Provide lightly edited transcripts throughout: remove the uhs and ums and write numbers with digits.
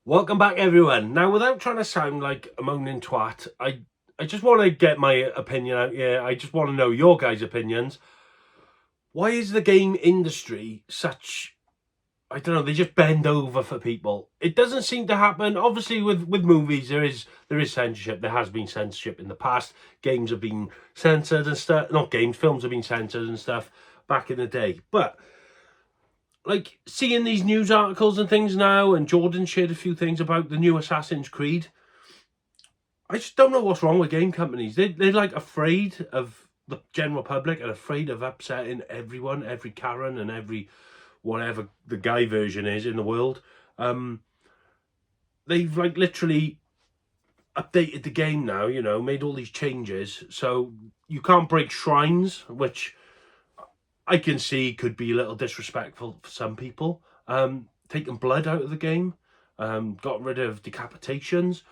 Welcome back, everyone. Now, without trying to sound like a moaning twat, I just want to get my opinion out here. I just want to know your guys' opinions. Why is the game industry such... I don't know, they just bend over for people. It doesn't seem to happen. Obviously, with movies, there is censorship. There has been censorship in the past. Games have been censored and stuff. Not games, films have been censored and stuff back in the day. But like seeing these news articles and things now, and Jordan shared a few things about the new Assassin's Creed. I just don't know what's wrong with game companies. They're like afraid of the general public and afraid of upsetting everyone, every Karen and every whatever the guy version is in the world. They've like literally updated the game now, you know, made all these changes. So you can't break shrines, which I can see could be a little disrespectful for some people. Taking blood out of the game, got rid of decapitations.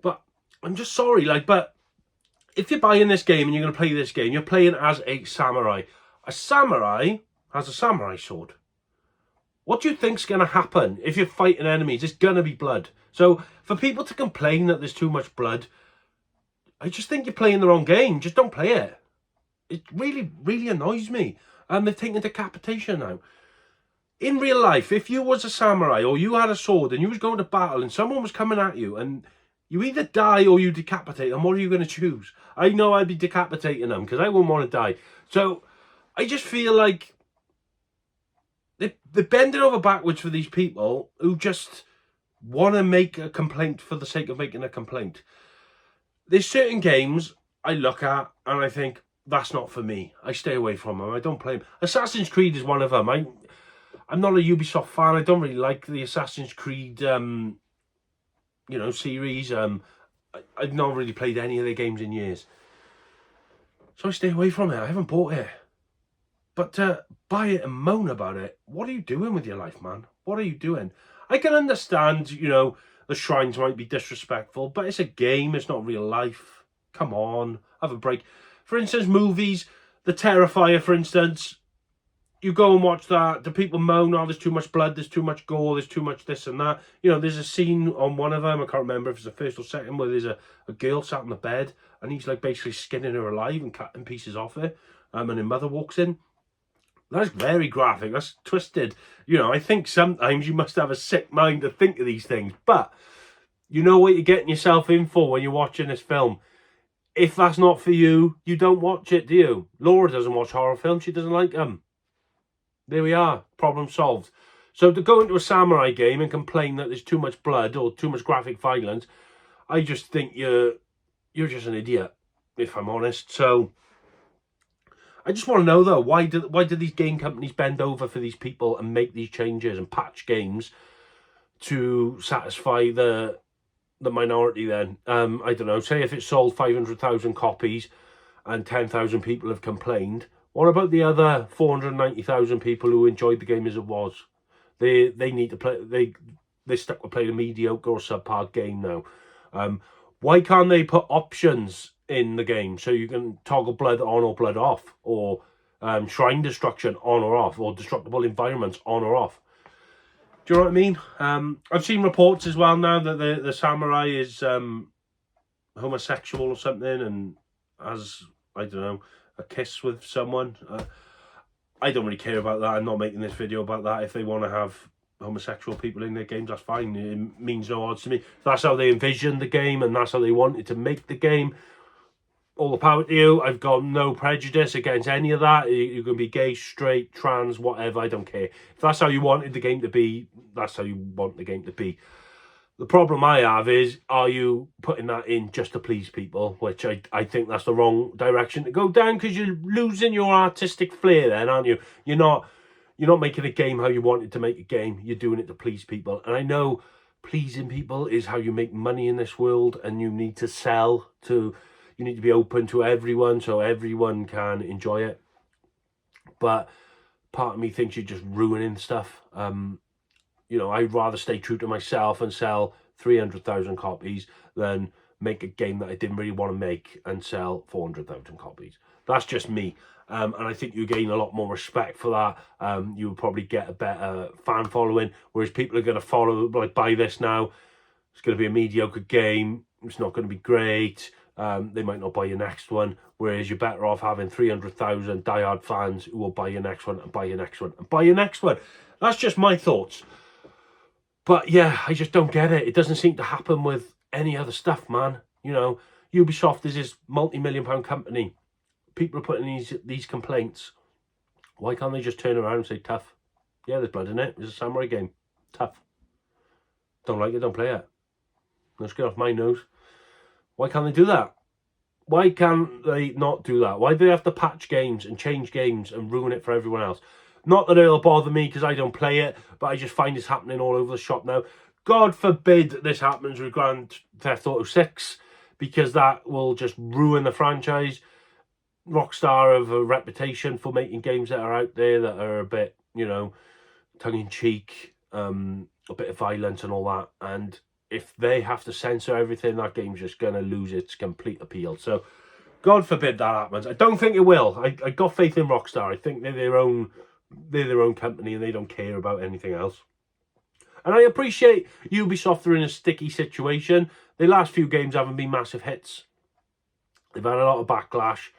But I'm just sorry, but if you're buying this game and you're going to play this game, you're playing as a samurai. A samurai has a samurai sword. What do you think's going to happen if you're fighting enemies? It's going to be blood. So for people to complain that there's too much blood, I just think you're playing the wrong game. Just don't play it. It really, really annoys me. And they're taking decapitation now. In real life, if you was a samurai or you had a sword and you was going to battle and someone was coming at you and you either die or you decapitate them, what are you going to choose? I know I'd be decapitating them because I wouldn't want to die. So I just feel like they're bending over backwards for these people who just want to make a complaint for the sake of making a complaint. There's certain games I look at and I think, that's not for me. I stay away from them. I don't play them. Assassin's Creed is one of them. I'm not a Ubisoft fan. I don't really like the Assassin's Creed, series. I've not really played any of their games in years. So I stay away from it. I haven't bought it. But to buy it and moan about it, what are you doing with your life, man? What are you doing? I can understand, the shrines might be disrespectful, but it's a game. It's not real life. Come on, have a break. For instance, movies, The Terrifier, for instance, you go and watch that, the people moan, oh, there's too much blood, there's too much gore, there's too much this and that. There's a scene on one of them, I can't remember if it's the first or second, where there's a girl sat on the bed, and he's like basically skinning her alive and cutting pieces off her, and her mother walks in. That's very graphic, that's twisted. I think sometimes you must have a sick mind to think of these things, but you know what you're getting yourself in for when you're watching this film. If that's not for you, you don't watch it, do you? Laura doesn't watch horror films. She doesn't like them. There we are. Problem solved. So to go into a samurai game and complain that there's too much blood or too much graphic violence, I just think you're just an idiot, if I'm honest. So I just want to know, though, why do these game companies bend over for these people and make these changes and patch games to satisfy the minority then? I don't know, say if it sold 500,000 copies and 10,000 people have complained, what about the other 490,000 people who enjoyed the game as it was? They need to play, they're stuck with playing a mediocre or subpar game now. Why can't they put options in the game so you can toggle blood on or blood off, or shrine destruction on or off, or destructible environments on or off? Do you know what I mean? I've seen reports as well now that the samurai is homosexual or something and has, I don't know, a kiss with someone. I don't really care about that. I'm not making this video about that. If they want to have homosexual people in their games, that's fine. It means no odds to me. If that's how they envisioned the game and that's how they wanted to make the game, all the power to you. I've got no prejudice against any of that. You can be gay, straight, trans, whatever. I don't care. If that's how you wanted the game to be, that's how you want the game to be. The problem I have is, are you putting that in just to please people? Which I think that's the wrong direction to go down, because you're losing your artistic flair then, aren't you? You're not making a game how you wanted to make a game. You're doing it to please people. And I know pleasing people is how you make money in this world, and you need to sell to... You need to be open to everyone so everyone can enjoy it. But part of me thinks you're just ruining stuff. I'd rather stay true to myself and sell 300,000 copies than make a game that I didn't really want to make and sell 400,000 copies. That's just me. And I think you gain a lot more respect for that. You will probably get a better fan following, whereas people are going to follow, like, buy this now. It's going to be a mediocre game. It's not going to be great. They might not buy your next one, whereas you're better off having 300,000 diehard fans who will buy your next one and buy your next one and buy your next one. That's just my thoughts. But yeah, I just don't get it. It doesn't seem to happen with any other stuff, man. You know, Ubisoft is this multi-million-pound company. People are putting these complaints. Why can't they just turn around and say, tough? Yeah, there's blood in it. It's a samurai game. Tough. Don't like it, don't play it. Let's get off my nose. Why can't they do that? Why can't they not do that? Why do they have to patch games and change games and ruin it for everyone else? Not that it'll bother me because I don't play it, but I just find this happening all over the shop now. God forbid this happens with Grand Theft Auto 6, because that will just ruin the franchise. Rockstar have a reputation for making games that are out there that are a bit, you know, tongue-in-cheek, a bit of violence and all that. And if they have to censor everything, that game's just going to lose its complete appeal. So, God forbid that happens. I don't think it will. I got faith in Rockstar. I think they're their own company and they don't care about anything else. And I appreciate Ubisoft are in a sticky situation. The last few games haven't been massive hits. They've had a lot of backlash.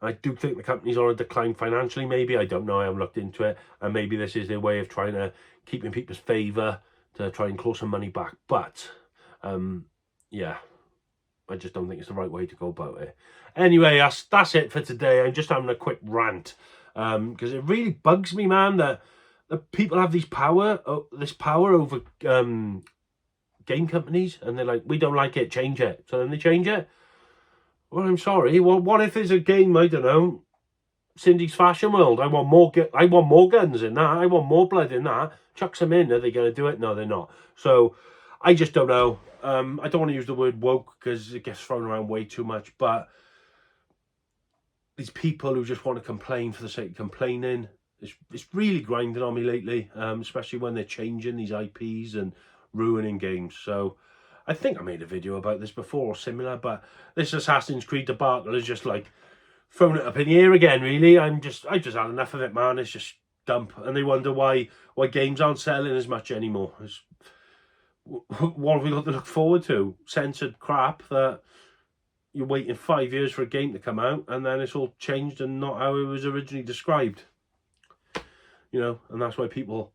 I do think the company's on a decline financially, maybe. I don't know. I haven't looked into it. And maybe this is their way of trying to keep in people's favour to try and claw some money back. But, yeah, I just don't think it's the right way to go about it. Anyway, that's it for today. I'm just having a quick rant. Because it really bugs me, man, that people have this power over game companies. And they're like, we don't like it, change it. So then they change it. Well, I'm sorry. Well, what if there's a game, I don't know, Cindy's Fashion World? I want more guns in that. I want more blood in that. Chuck some in. Are they going to do it? No, they're not. So I just don't know. I don't want to use the word woke because it gets thrown around way too much. But these people who just want to complain for the sake of complaining, it's really grinding on me lately, especially when they're changing these IPs and ruining games. So I think I made a video about this before or similar, but this Assassin's Creed debacle is just like throwing it up in the air again, really. I've just had enough of it, man. It's just dump. And they wonder why games aren't selling as much anymore. What have we got to look forward to? Censored crap that you're waiting 5 years for a game to come out and then it's all changed and not how it was originally described. You know, and that's why people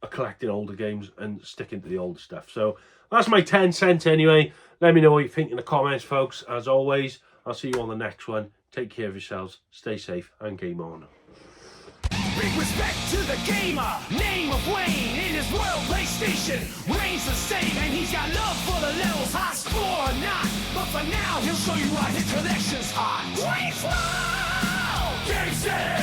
are collecting older games and sticking to the older stuff. So that's my 10 cents anyway. Let me know what you think in the comments, folks. As always, I'll see you on the next one. Take care of yourselves, stay safe, and game on. Big respect to the gamer, name of Wayne. In his world PlayStation reigns the same, and he's got love for the levels, high score or not. But for now, he'll show you why his collection's hot. Wayne's World! Game set!